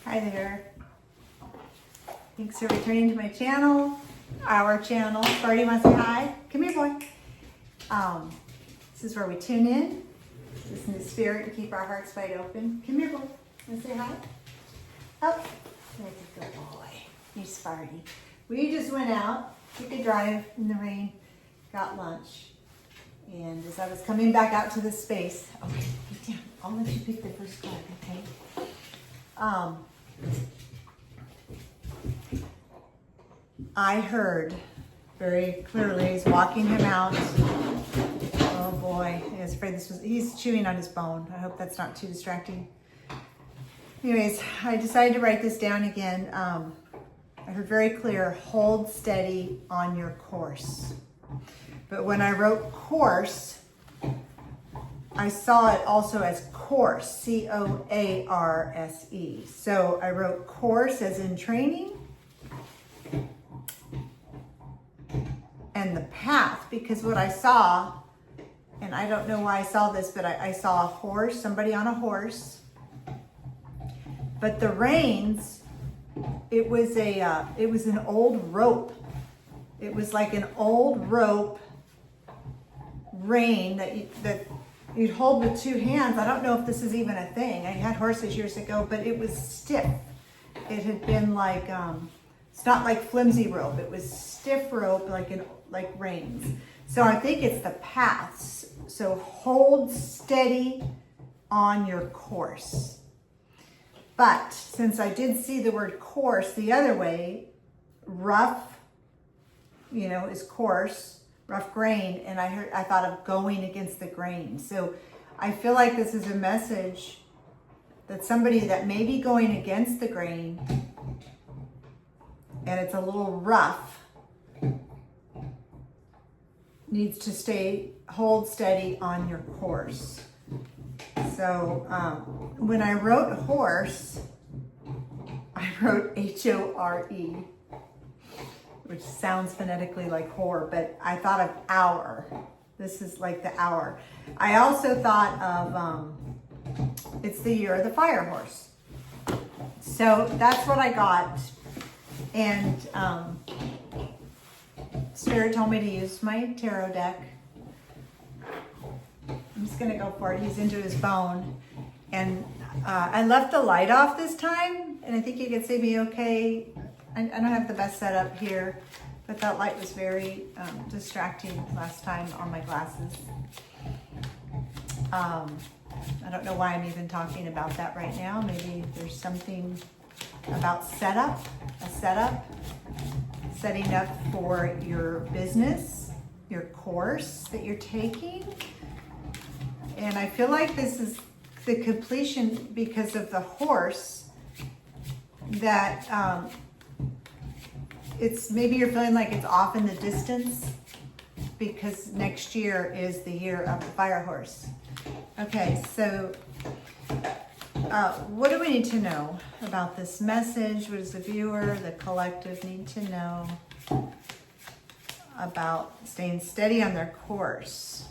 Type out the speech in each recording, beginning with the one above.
Hi there. Thanks for returning to my channel, our channel. Sparty wants to say hi. Come here, boy. This is where we tune in, listen to spirit, and keep our hearts wide open. Come here, boy. Want to say hi? Oh, that's a good boy. You Sparty. We just went out, took a drive in the rain, got lunch. And as I was coming back out to the space, okay, get down. I'll let you pick the first card, okay? I heard very clearly, he's walking him out. Oh boy, I was afraid he's chewing on his bone. I hope that's not too distracting. Anyways, I decided to write this down again. I heard very clear, hold steady on your course. But when I wrote coarse, I saw it also as coarse, C-O-A-R-S-E. So I wrote course as in training and the path, because what I saw, and I don't know why I saw this, but I saw a horse, somebody on a horse. But the reins, it was an old rope. It was like an old rope rein that you'd hold with two hands. I don't know if this is even a thing. I had horses years ago, but it was stiff. It had been like, it's not like flimsy rope. It was stiff rope, like reins. So I think it's the paths. So hold steady on your course. But since I did see the word coarse the other way, rough, is coarse, rough grain, and I thought of going against the grain. So I feel like this is a message that somebody that may be going against the grain and it's a little rough needs to hold steady on your course. So when I wrote horse, I wrote H-O-R-E, which sounds phonetically like whore, but I thought of hour. This is like the hour. I also thought of, it's the year of the fire horse. So that's what I got. And Spirit told me to use my tarot deck. I'm just gonna go for it. He's into his bone. And I left the light off this time, and I think you can see me okay. I don't have the best setup here, but that light was very distracting last time on my glasses. I don't know why I'm even talking about that right now. Maybe there's something about setting up for your business, your course that you're taking. And I feel like this is the completion because of the horse that it's maybe you're feeling like it's off in the distance because next year is the year of the fire horse. Okay, so what do we need to know about this message? What does the viewer, the collective need to know about staying steady on their course?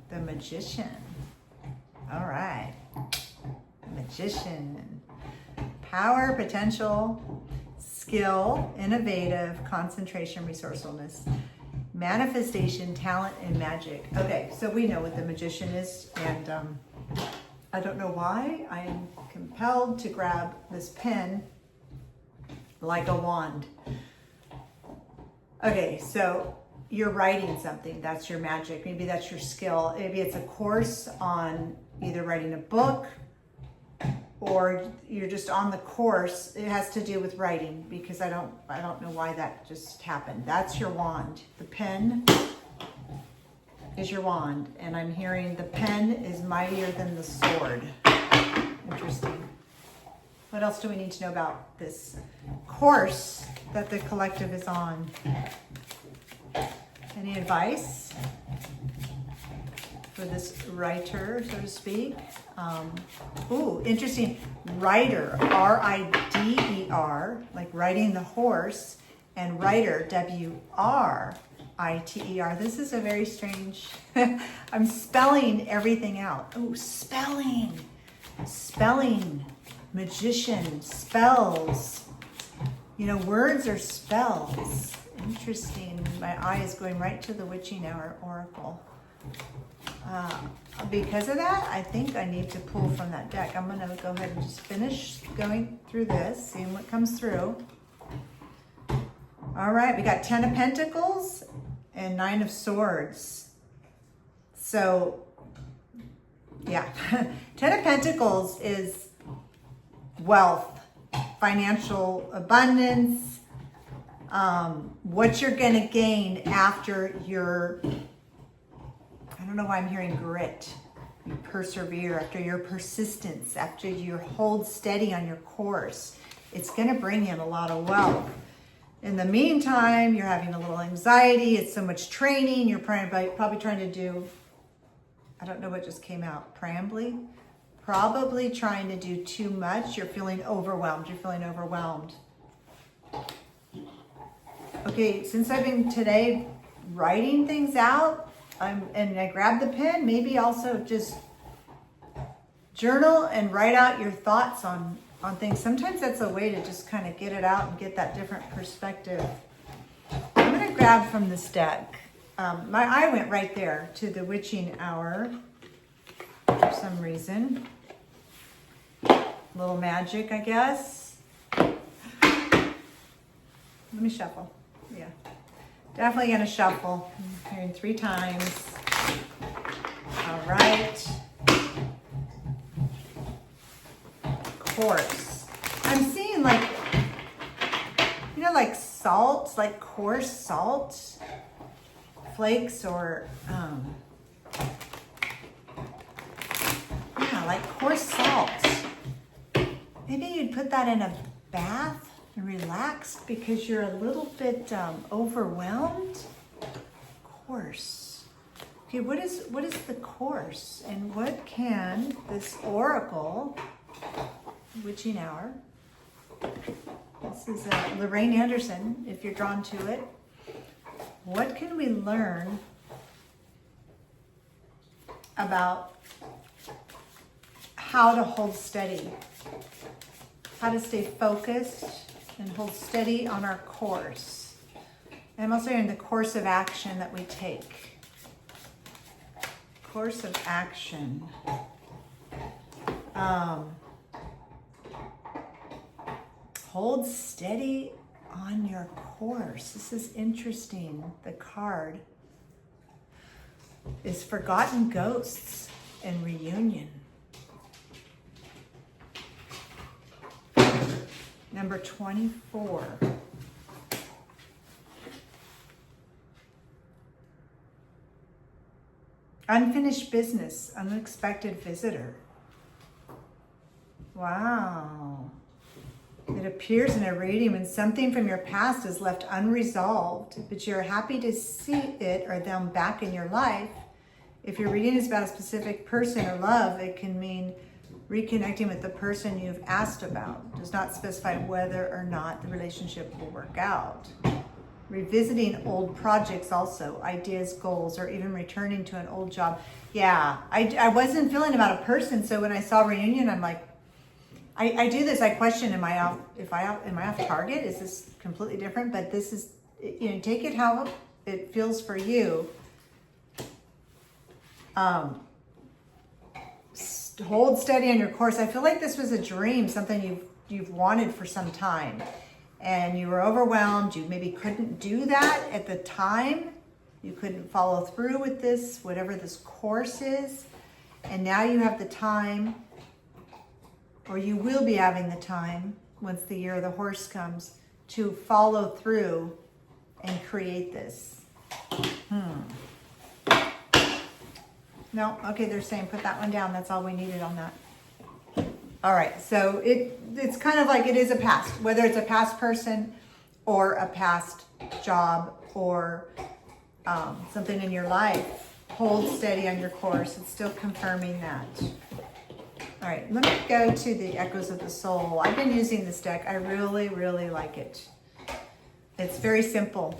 The Magician. All right. The Magician. Power, potential, skill, innovative, concentration, resourcefulness, manifestation, talent, and magic. Okay, so we know what the Magician is, and I don't know why I am compelled to grab this pen like a wand. Okay, so you're writing something. That's your magic. Maybe that's your skill. Maybe it's a course on either writing a book, or you're just on the course. It has to do with writing because I don't know why that just happened. That's your wand. The pen is your wand, and I'm hearing the pen is mightier than the sword. Interesting. What else do we need to know about this course that the collective is on? Any advice for this writer, so to speak? Ooh, interesting. Writer, R-I-D-E-R, like riding the horse, and writer, W-R-I-T-E-R. This is a very strange, I'm spelling everything out. Oh, spelling. magician, spells. You know, words are spells. Interesting. My eye is going right to the witching hour oracle. Because of that, I think I need to pull from that deck. I'm going to go ahead and just finish going through this, seeing what comes through. All right, we got 10 of Pentacles and 9 of Swords. So, yeah, 10 of Pentacles is wealth, financial abundance, what you're going to gain after your, I don't know why I'm hearing grit. You persevere, after your persistence, after you hold steady on your course. It's going to bring in a lot of wealth. In the meantime, you're having a little anxiety. It's so much training. You're probably trying to do, I don't know what just came out, preambly? Probably trying to do too much. You're feeling overwhelmed. You're feeling overwhelmed. Okay, since I've been today writing things out, and I grabbed the pen, maybe also just journal and write out your thoughts on things. Sometimes that's a way to just kind of get it out and get that different perspective. I'm going to grab from this deck. My eye went right there to the witching hour for some reason. A little magic, I guess. Let me shuffle. Yeah. Definitely going to shuffle. I'm hearing 3 times. All right. Coarse. I'm seeing like, you know, like salt, like coarse salt flakes, or yeah, like coarse salt. Maybe you'd put that in a bath and relax because you're a little bit overwhelmed. Coarse. Okay, what is the coarse, and what can this oracle, witching hour? This is Lorraine Anderson, if you're drawn to it. What can we learn about how to hold steady, how to stay focused and hold steady on our course? I'm also in the course of action that we take. Course of action. Hold steady on your course. This is interesting. The card is Forgotten Ghosts and Reunion. Number 24. Unfinished business, unexpected visitor. Wow. It appears in a reading when something from your past is left unresolved, but you're happy to see it or them back in your life. If your reading is about a specific person or love, it can mean reconnecting with the person you've asked about. It does not specify whether or not the relationship will work out. Revisiting old projects also, ideas, goals, or even returning to an old job. Yeah, I wasn't feeling about a person, so when I saw reunion, I'm like, I do this. I question, am I off target? Is this completely different? But this is, you know, take it how it feels for you. Hold steady on your course. I feel like this was a dream, something you've wanted for some time, and you were overwhelmed. You maybe couldn't do that at the time. You couldn't follow through with this, whatever this course is, and now you have the time. Or you will be having the time, once the year of the horse comes, to follow through and create this. No, okay, they're saying put that one down. That's all we needed on that. All right, so it's kind of like it is a past, whether it's a past person or a past job or something in your life. Hold steady on your course. It's still confirming that. All right, let me go to the Echoes of the Soul. I've been using this deck. I really, really like it. It's very simple.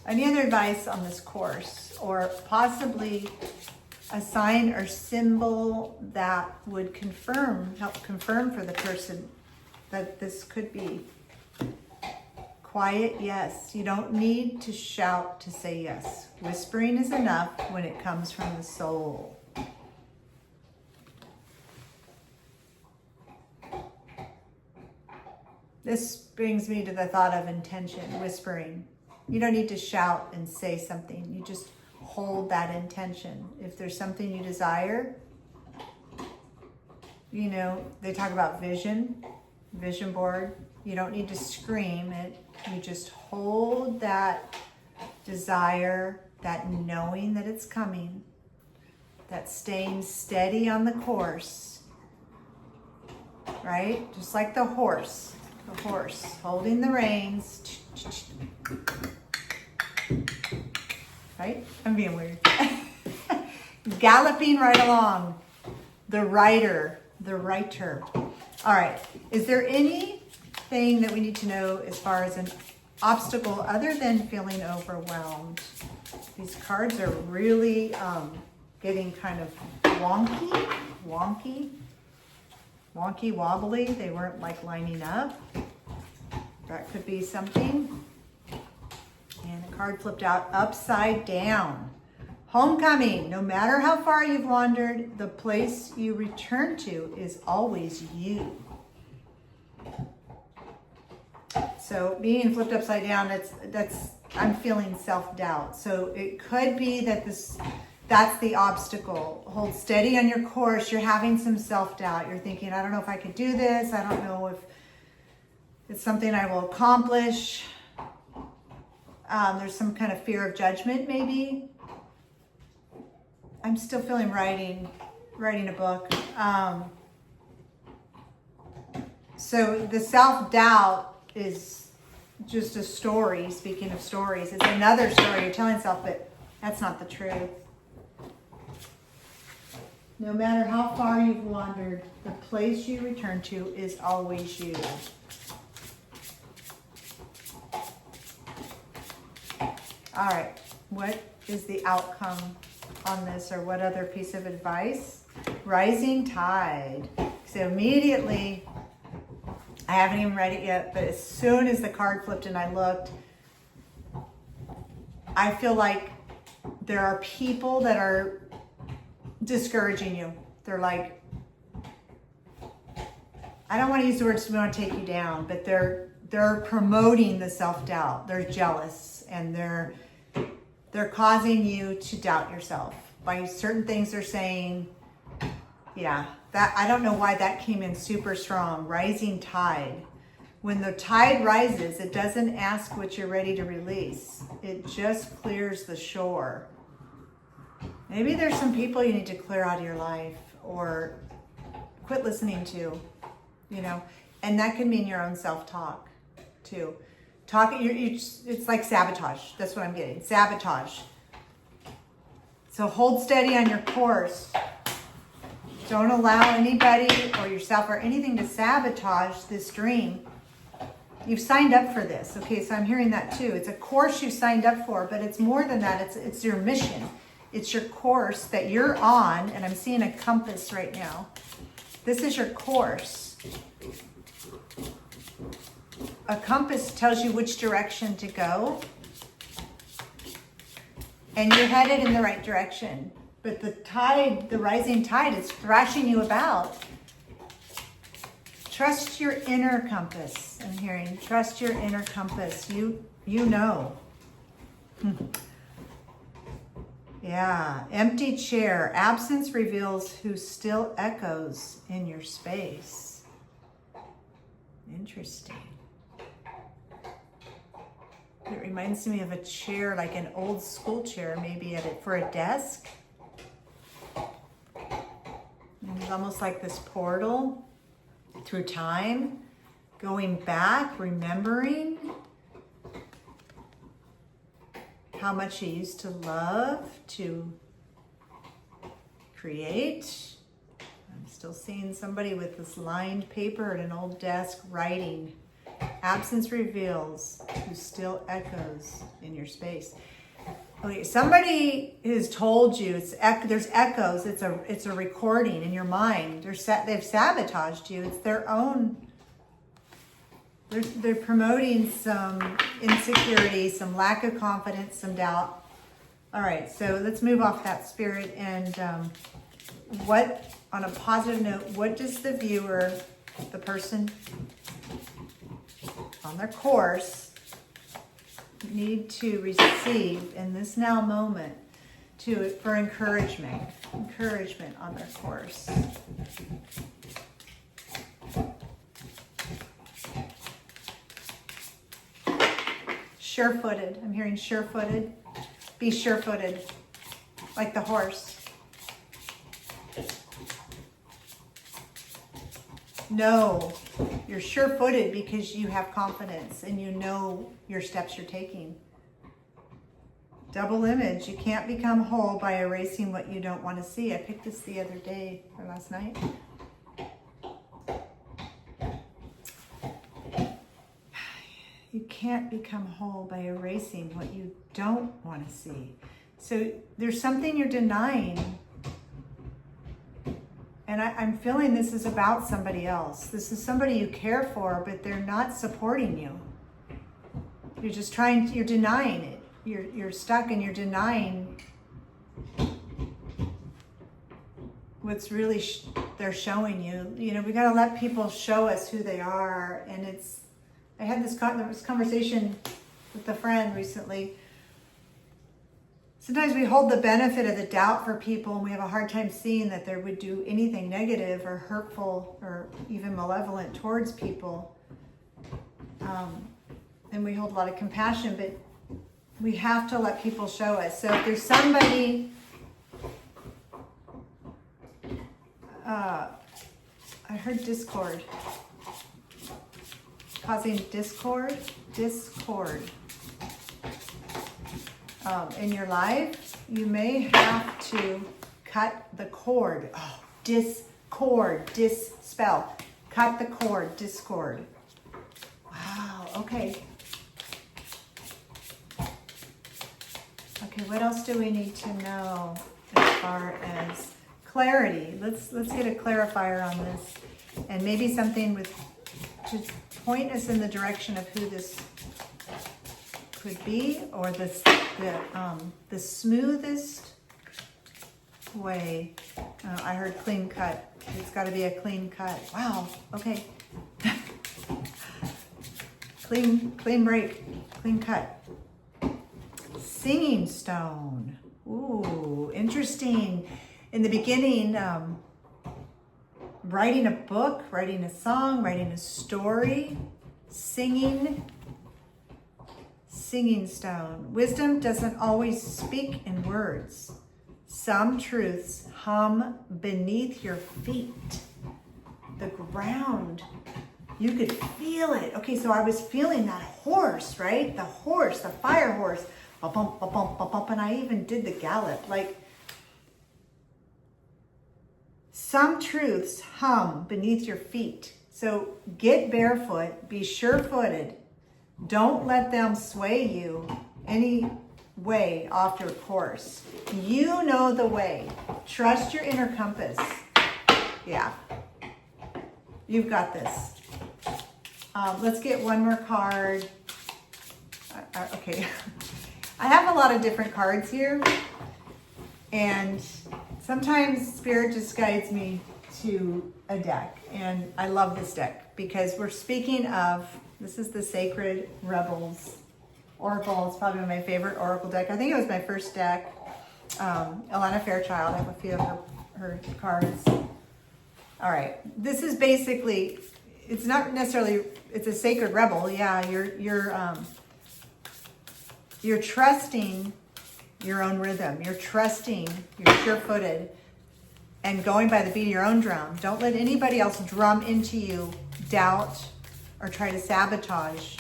Any other advice on this course? or possibly a sign or symbol that would help confirm for the person that this could be. Quiet yes. You don't need to shout to say yes. Whispering is enough when it comes from the soul. This brings me to the thought of intention, whispering. You don't need to shout and say something. You just hold that intention. If there's something you desire, you know, they talk about vision board. You don't need to scream it. You just hold that desire, that knowing that it's coming, that staying steady on the course, right? Just like the horse holding the reins, right? I'm being weird. Galloping right along. The writer. All right. Is there anything that we need to know as far as an obstacle other than feeling overwhelmed? These cards are really getting kind of wonky, wobbly. They weren't like lining up. That could be something. And a card flipped out upside down. Homecoming. No matter how far you've wandered, the place you return to is always you. So being flipped upside down, that's I'm feeling self-doubt. So it could be that that's the obstacle. Hold steady on your course. You're having some self-doubt. You're thinking, I don't know if I could do this. I don't know if it's something I will accomplish. There's some kind of fear of judgment, maybe. I'm still feeling writing a book. So the self-doubt is just a story. Speaking of stories, it's another story you're telling yourself, but that's not the truth. No matter how far you've wandered, the place you return to is always you. All right, what is the outcome on this, or what other piece of advice? Rising tide. So immediately, I haven't even read it yet, but as soon as the card flipped and I looked, I feel like there are people that are discouraging you. They're like, I don't want to use the words we want to take you down, but they're promoting the self-doubt. They're jealous, and they're causing you to doubt yourself by certain things they're saying. Yeah, that I don't know why that came in super strong. Rising tide. When the tide rises, it doesn't ask what you're ready to release. It just clears the shore. Maybe there's some people you need to clear out of your life or quit listening to, you know, and that could mean your own self-talk too. It's like sabotage. That's what I'm getting. Sabotage. So hold steady on your course. Don't allow anybody or yourself or anything to sabotage this dream. You've signed up for this. Okay, so I'm hearing that too. It's a course you signed up for, but it's more than that. It's your mission. It's your course that you're on, and I'm seeing a compass right now. This is your course. A compass tells you which direction to go, and you're headed in the right direction. But the tide, the rising tide, is thrashing you about. Trust your inner compass. I'm hearing, trust your inner compass. You know. Yeah, empty chair. Absence reveals who still echoes in your space. Interesting. It reminds me of a chair, like an old school chair, maybe for a desk. And it's almost like this portal through time, going back, remembering how much you used to love to create. I'm still seeing somebody with this lined paper at an old desk writing. Absence reveals who still echoes in your space. Okay, somebody has told you, there's echoes, it's a recording in your mind. They've sabotaged you. It's their own. They're promoting some insecurity, some lack of confidence, some doubt. All right, so let's move off that spirit. And on a positive note, what does the viewer, the person on their course, need to receive in this now moment for encouragement on their course? Sure-footed. I'm hearing sure-footed. Be sure-footed, like the horse. No, you're sure-footed because you have confidence and you know your steps you're taking. Double image. You can't become whole by erasing what you don't want to see. I picked this the other day or last night. You can't become whole by erasing what you don't want to see. So there's something you're denying. And I'm feeling this is about somebody else. This is somebody you care for, but they're not supporting you. You're just you're denying it. You're stuck and you're denying what's really they're showing you. You know, we got to let people show us who they are. And I had this conversation with a friend recently. Sometimes we hold the benefit of the doubt for people and we have a hard time seeing that they would do anything negative or hurtful or even malevolent towards people. And we hold a lot of compassion, but we have to let people show us. So if there's somebody, I heard discord. Causing discord in your life, you may have to cut the cord. Oh, discord, dispel. Cut the cord, discord. Wow, okay. Okay, what else do we need to know as far as clarity? Let's get a clarifier on this, and maybe something to point us in the direction of who this could be, or the smoothest way. I heard clean cut. It's got to be a clean cut. Wow. Okay. clean break. Clean cut. Singing stone. Ooh, interesting. In the beginning, writing a book, writing a song, writing a story, singing stone. Wisdom doesn't always speak in words. Some truths hum beneath your feet. The ground, you could feel it. Okay, so I was feeling that horse, right? The horse, the fire horse. Ba-bump, ba-bump, ba-bump, and I even did the gallop. Like, some truths hum beneath your feet. So get barefoot, be sure-footed. Don't let them sway you any way off your course. You know the way. Trust your inner compass. Yeah. You've got this. Let's get one more card. Okay. I have a lot of different cards here. And sometimes Spirit just guides me to a deck. And I love this deck because we're speaking of, this is the Sacred Rebels Oracle. It's probably my favorite Oracle deck. I think it was my first deck. Elena Fairchild, I have a few of her cards. All right. This is basically, it's not necessarily, it's a Sacred Rebel. Yeah, you're trusting your own rhythm. You're trusting, you're sure-footed, and going by the beat of your own drum. Don't let anybody else drum into you doubt or try to sabotage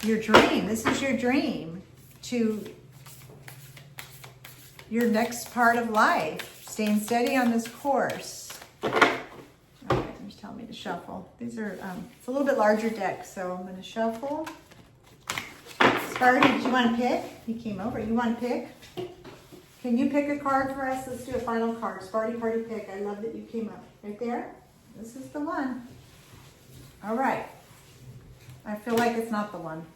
your dream. This is your dream to your next part of life. Staying steady on this course. Okay, just tell me to shuffle. These are, it's a little bit larger deck, so I'm going to shuffle. Sparty, did you want to pick? He came over. You want to pick? Can you pick a card for us? Let's do a final card. Sparty-Party pick. I love that you came up. Right there? This is the one. All right. I feel like it's not the one.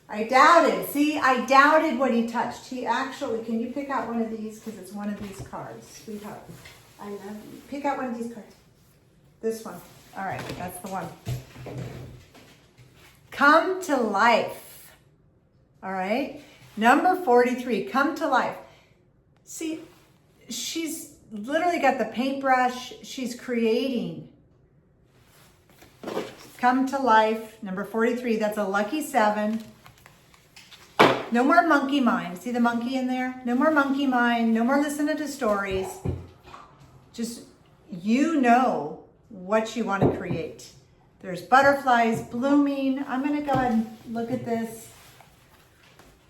I doubted. See, I doubted what he touched. He actually, can you pick out one of these? Because it's one of these cards. Sweetheart, I love you. Pick out one of these cards. This one. All right, that's the one. Come to life. All right. Number 43, come to life. See, she's literally got the paintbrush. She's creating. Come to life. Number 43, that's a lucky 7. No more monkey mind. See the monkey in there? No more monkey mind. No more listening to stories. Just, you know what you want to create. There's butterflies blooming. I'm going to go ahead and look at this.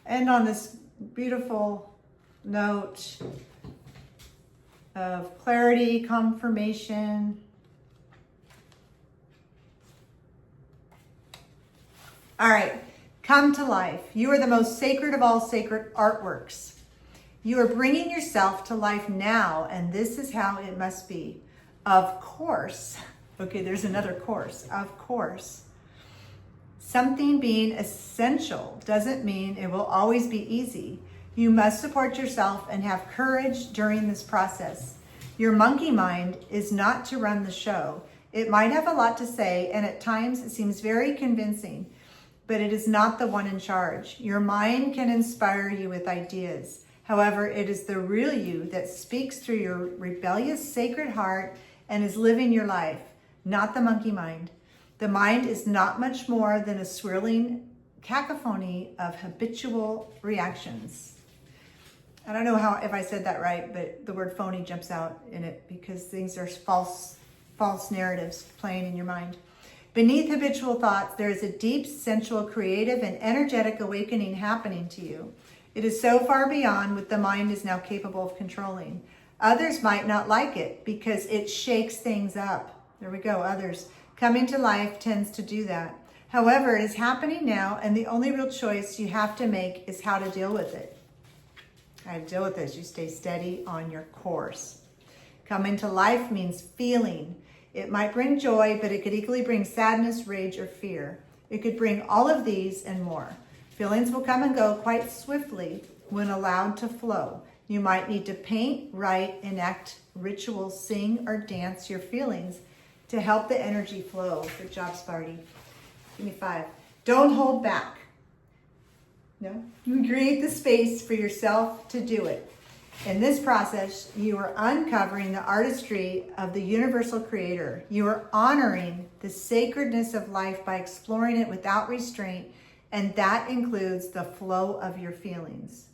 End on this beautiful note of clarity, confirmation. All right. Come to life. You are the most sacred of all sacred artworks. You are bringing yourself to life now, and this is how it must be. Of course. Okay, there's another course. Of course. Something being essential doesn't mean it will always be easy. You must support yourself and have courage during this process. Your monkey mind is not to run the show. It might have a lot to say, and at times it seems very convincing, but it is not the one in charge. Your mind can inspire you with ideas. However, it is the real you that speaks through your rebellious sacred heart and is living your life, not the monkey mind. The mind is not much more than a swirling cacophony of habitual reactions. I don't know if I said that right, but the word phony jumps out in it because things are false narratives playing in your mind. Beneath habitual thoughts, there is a deep, sensual, creative, and energetic awakening happening to you. It is so far beyond what the mind is now capable of controlling. Others might not like it because it shakes things up. There we go, others. Coming to life tends to do that. However, it is happening now, and the only real choice you have to make is how to deal with it. How to deal with this, you stay steady on your course. Coming to life means feeling. It might bring joy, but it could equally bring sadness, rage, or fear. It could bring all of these and more. Feelings will come and go quite swiftly when allowed to flow. You might need to paint, write, enact rituals, sing, or dance your feelings to help the energy flow. Good job, Sparty. Give me 5. Don't hold back. No? You create the space for yourself to do it. In this process, you are uncovering the artistry of the universal creator. You are honoring the sacredness of life by exploring it without restraint, and that includes the flow of your feelings.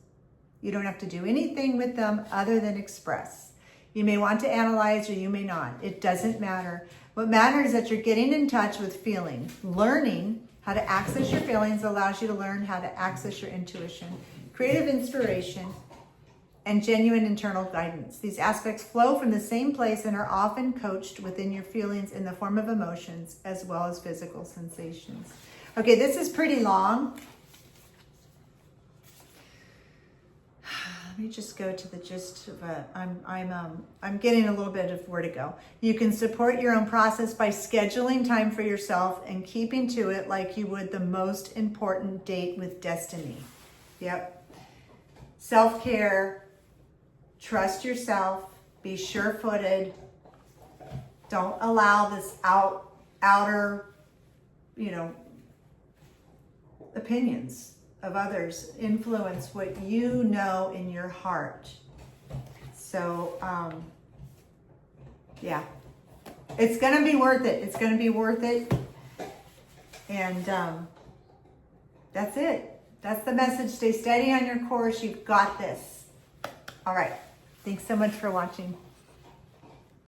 You don't have to do anything with them other than express. You may want to analyze or you may not. It doesn't matter. What matters is that you're getting in touch with feeling. Learning how to access your feelings allows you to learn how to access your intuition, creative inspiration, and genuine internal guidance. These aspects flow from the same place and are often coached within your feelings in the form of emotions as well as physical sensations. Okay, this is pretty long. Let me just go to the gist of it. I'm getting a little bit of where to go. You can support your own process by scheduling time for yourself and keeping to it like you would the most important date with destiny. Yep. Self-care. Trust yourself, be sure-footed. Don't allow this outer, opinions of others influence what you know in your heart. So, yeah, it's going to be worth it. It's going to be worth it. And that's it. That's the message. Stay steady on your course. You've got this. All right. Thanks so much for watching.